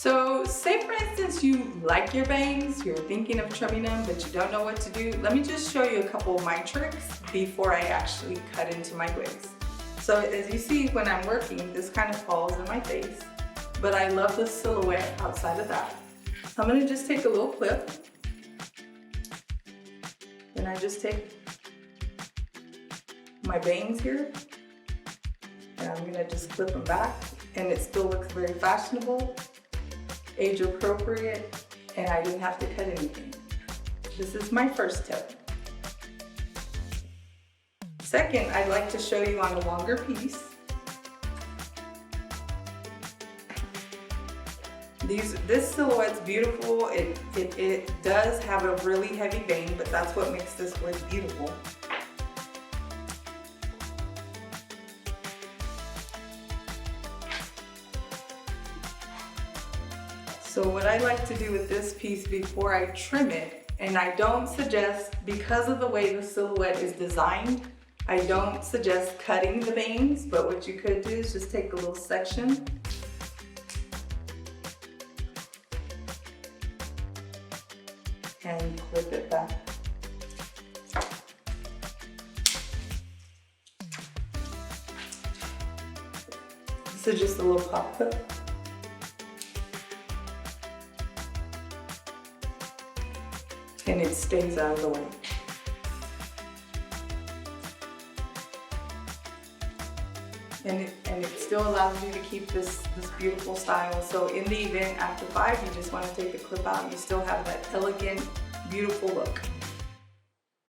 So say for instance you like your bangs, you're thinking of trimming them, but you don't know what to do. Let me just show you a couple of my tricks before I actually cut into my wigs. So as you see, when I'm working, this kind of falls in my face, but I love the silhouette outside of that. So I'm gonna just take a little clip, and I just take my bangs here, and I'm gonna just clip them back, and it still looks very fashionable, age appropriate, and I didn't have to cut anything. This is my first tip. Second, I'd like to show you on a longer piece. This silhouette's beautiful. It does have a really heavy bang, but that's what makes this wig beautiful. So what I like to do with this piece before I trim it, and I don't suggest, because of the way the silhouette is designed, I don't suggest cutting the bangs, but what you could do is just take a little section and clip it back. This is just a little pop clip. And it stays out of the way. And it still allows you to keep this beautiful style. So in the event after 5, you just want to take the clip out, you still have that elegant, beautiful look.